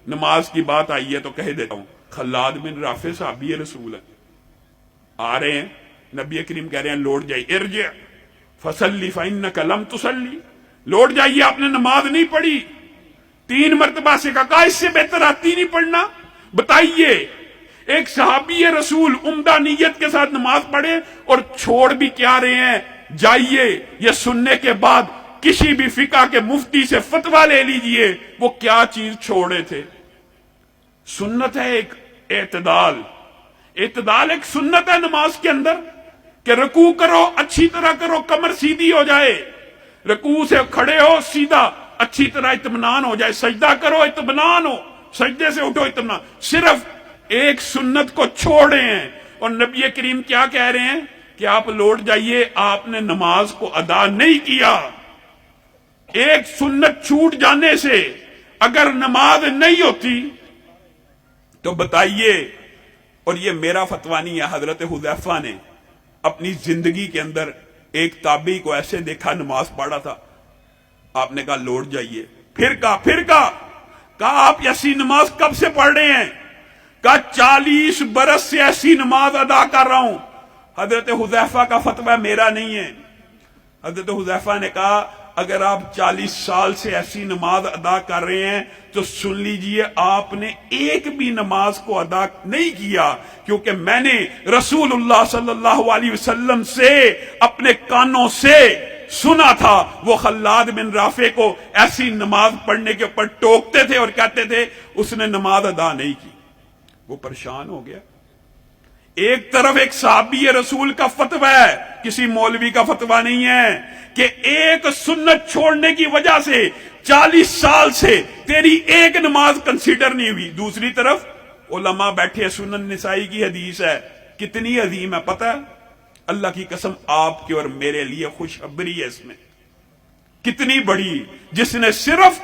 نماز کی بات آئی ہے تو کہہ دیتا ہوں، خلاد بن رافع صحابی رسول ہے، آ رہے ہیں، نبی کریم کہہ رہے ہیں لوٹ جائیے، ارجع فصلی فإنک لم تصلی، لوٹ جائیے آپ نے نماز نہیں پڑھی۔ 3 مرتبہ سے کہا اس سے بہتر آتی نہیں پڑھنا؟ بتائیے ایک صحابی رسول عمدہ نیت کے ساتھ نماز پڑھے اور چھوڑ بھی کیا رہے ہیں؟ جائیے یہ سننے کے بعد کسی بھی فقہ کے مفتی سے فتویٰ لے لیجئے وہ کیا چیز چھوڑے تھے۔ سنت ہے ایک اعتدال، اعتدال ایک سنت ہے نماز کے اندر کہ رکوع کرو اچھی طرح کرو، کمر سیدھی ہو جائے، رکوع سے کھڑے ہو سیدھا اچھی طرح اطمینان ہو جائے، سجدہ کرو اطمینان ہو، سجدے سے اٹھو اطمینان۔ صرف ایک سنت کو چھوڑ رہے ہیں اور نبی کریم کیا کہہ رہے ہیں کہ آپ لوٹ جائیے، آپ نے نماز کو ادا نہیں کیا۔ ایک سنت چھوٹ جانے سے اگر نماز نہیں ہوتی تو بتائیے، اور یہ میرا فتویٰ نہیں ہے، حضرت حذیفہ نے اپنی زندگی کے اندر ایک تابعی کو ایسے دیکھا نماز پڑھا تھا، آپ نے کہا لوٹ جائیے، پھر کہا آپ ایسی نماز کب سے پڑھ رہے ہیں؟ کہا 40 برس سے ایسی نماز ادا کر رہا ہوں۔ حضرت حذیفہ کا فتویٰ میرا نہیں ہے، حضرت حذیفہ نے کہا اگر آپ 40 سال سے ایسی نماز ادا کر رہے ہیں تو سن لیجئے آپ نے ایک بھی نماز کو ادا نہیں کیا، کیونکہ میں نے رسول اللہ صلی اللہ علیہ وسلم سے اپنے کانوں سے سنا تھا وہ خلاد بن رافع کو ایسی نماز پڑھنے کے اوپر ٹوکتے تھے اور کہتے تھے اس نے نماز ادا نہیں کی۔ وہ پریشان ہو گیا۔ ایک طرف ایک صحابی رسول کا فتویٰ ہے، کسی مولوی کا فتویٰ نہیں ہے کہ ایک سنت چھوڑنے کی وجہ سے 40 سال سے تیری ایک نماز کنسیڈر نہیں ہوئی۔ دوسری طرف علماء بیٹھے، سنن نسائی کی حدیث ہے، کتنی عظیم ہے پتہ ہے؟ اللہ کی قسم آپ کے اور میرے لیے خوشخبری ہے اس میں، کتنی بڑی، جس نے صرف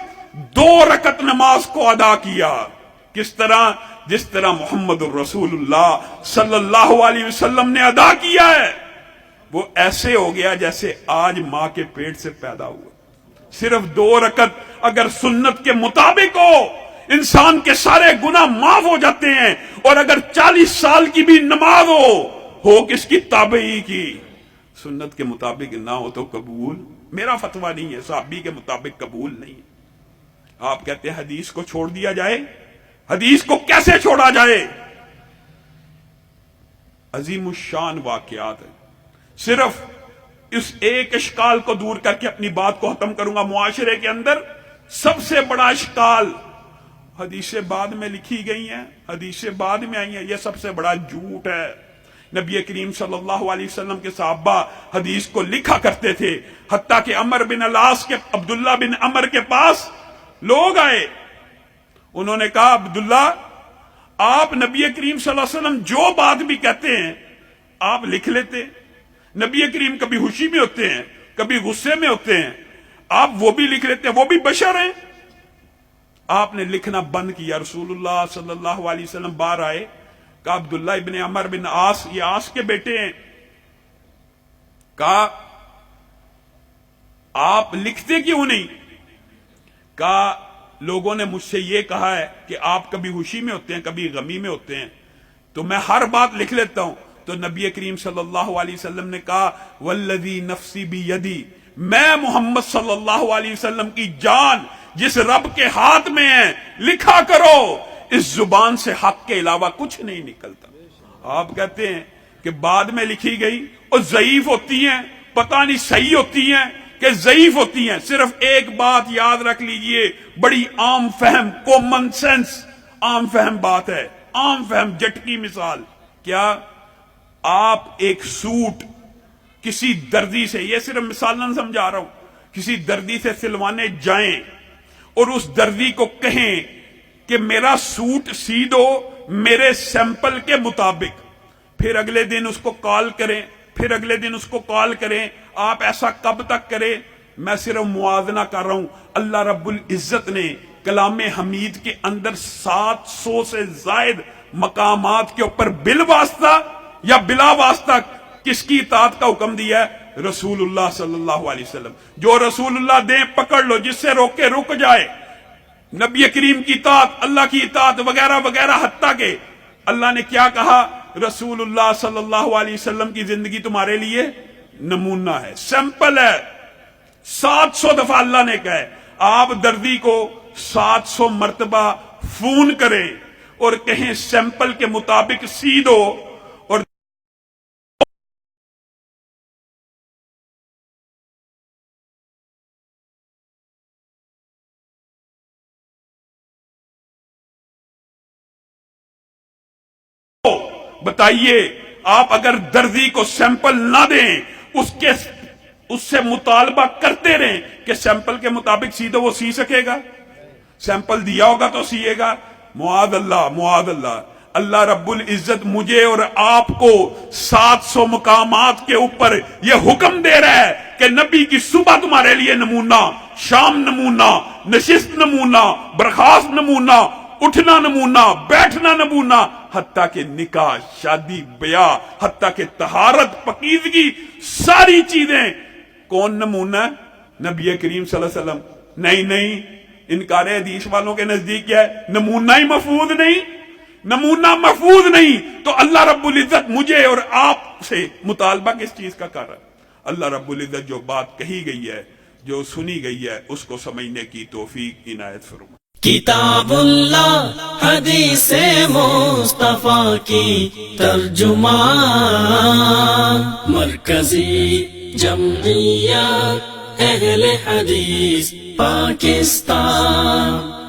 2 رکعت نماز کو ادا کیا۔ کس طرح؟ جس طرح محمد الرسول اللہ صلی اللہ علیہ وسلم نے ادا کیا ہے، وہ ایسے ہو گیا جیسے آج ماں کے پیٹ سے پیدا ہوا۔ صرف 2 رکعت اگر سنت کے مطابق ہو انسان کے سارے گناہ معاف ہو جاتے ہیں، اور اگر 40 سال کی بھی نماز ہو کس کی؟ تابعی کی۔ سنت کے مطابق نہ ہو تو قبول، میرا فتویٰ نہیں ہے، صحابی کے مطابق قبول نہیں۔ آپ کہتے ہیں حدیث کو چھوڑ دیا جائے، حدیث کو کیسے چھوڑا جائے؟ عظیم الشان واقعات ہیں۔ صرف اس ایک اشکال کو دور کر کے اپنی بات کو ختم کروں گا۔ معاشرے کے اندر سب سے بڑا اشکال، حدیثیں بعد میں لکھی گئی ہیں، حدیثیں بعد میں آئی ہیں، یہ سب سے بڑا جھوٹ ہے۔ نبی کریم صلی اللہ علیہ وسلم کے صحابہ حدیث کو لکھا کرتے تھے، حتیٰ کہ عمر بن العاص کے عبداللہ بن عمر کے پاس لوگ آئے، انہوں نے کہا عبداللہ آپ نبی کریم صلی اللہ علیہ وسلم جو بات بھی کہتے ہیں آپ لکھ لیتے۔ نبی کریم کبھی خوشی میں ہوتے ہیں، کبھی غصے میں ہوتے ہیں، آپ وہ بھی لکھ لیتے ہیں، وہ بھی بشر ہیں۔ آپ نے لکھنا بند کیا۔ رسول اللہ صلی اللہ علیہ وسلم باہر آئے، کہا عبداللہ ابن عمر بن عاص، یہ عاص کے بیٹے ہیں، کہا آپ لکھتے کیوں نہیں؟ کہا لوگوں نے مجھ سے یہ کہا ہے کہ آپ کبھی خوشی میں ہوتے ہیں کبھی غمی میں ہوتے ہیں، تو میں ہر بات لکھ لیتا ہوں۔ تو نبی کریم صلی اللہ علیہ وسلم نے کہا والذی نفسی بیدی، میں محمد صلی اللہ علیہ وسلم کی جان جس رب کے ہاتھ میں ہے، لکھا کرو، اس زبان سے حق کے علاوہ کچھ نہیں نکلتا۔ آپ کہتے ہیں کہ بعد میں لکھی گئی اور ضعیف ہوتی ہیں، پتہ نہیں صحیح ہوتی ہیں کہ ضعیف ہوتی ہیں۔ صرف ایک بات یاد رکھ لیجئے، بڑی عام فہم، کومن سینس، عام فہم بات ہے، عام فہم جٹکی مثال کیا؟ آپ ایک سوٹ کسی دردی سے، یہ صرف مثالن سمجھا رہا ہوں، کسی دردی سے سلوانے جائیں اور اس دردی کو کہیں کہ میرا سوٹ سی دو میرے سیمپل کے مطابق، پھر اگلے دن اس کو کال کریں، پھر اگلے دن اس کو کال کریں، آپ ایسا کب تک کریں؟ میں صرف موازنہ کر رہا ہوں۔ اللہ رب العزت نے کلام حمید کے اندر 700 سے زائد مقامات کے اوپر بالواسطہ یا بلا واسطہ کس کی اطاعت کا حکم دیا ہے؟ رسول اللہ صلی اللہ علیہ وسلم۔ جو رسول اللہ دیں پکڑ لو، جس سے روکے رک جائے، نبی کریم کی اطاعت، اللہ کی اطاعت وغیرہ وغیرہ، حتیٰ کہ اللہ نے کیا کہا، رسول اللہ صلی اللہ علیہ وسلم کی زندگی تمہارے لیے نمونہ ہے، سیمپل ہے۔ 700 دفعہ اللہ نے کہا ہے آپ دردی کو 700 مرتبہ فون کریں اور کہیں سیمپل کے مطابق سی دو، اور بتائیے آپ اگر دردی کو سیمپل نہ دیں، اس سے مطالبہ کرتے رہیں کہ سیمپل کے مطابق سی دو، وہ سی سکے گا؟ سیمپل دیا ہوگا تو سیے گا؟ معاذ اللہ، معاذ اللہ۔ اللہ رب العزت مجھے اور آپ کو 700 مقامات کے اوپر یہ حکم دے رہا ہے کہ نبی کی صبح تمہارے لیے نمونہ، شام نمونہ، نشست نمونہ، برخاست نمونہ، اٹھنا نمونہ، بیٹھنا نمونہ، حتیٰ کہ نکاح، شادی، بیاہ، حتیٰ کہ طہارت، پاکیزگی، ساری چیزیں کون نمونہ ہے؟ نبی کریم صلی اللہ علیہ وسلم۔ نہیں، انکار حدیث والوں کے نزدیک کیا ہے؟ نمونہ ہی محفوظ نہیں، نمونہ محفوظ نہیں، تو اللہ رب العزت مجھے اور آپ سے مطالبہ کس چیز کا کر رہا ہے؟ اللہ رب العزت جو بات کہی گئی ہے، جو سنی گئی ہے، اس کو سمجھنے کی توفیق عنایت فرمائے۔ کتاب اللہ حدیث مصطفیٰ کی ترجمہ، مرکزی جمعیت اہل حدیث پاکستان۔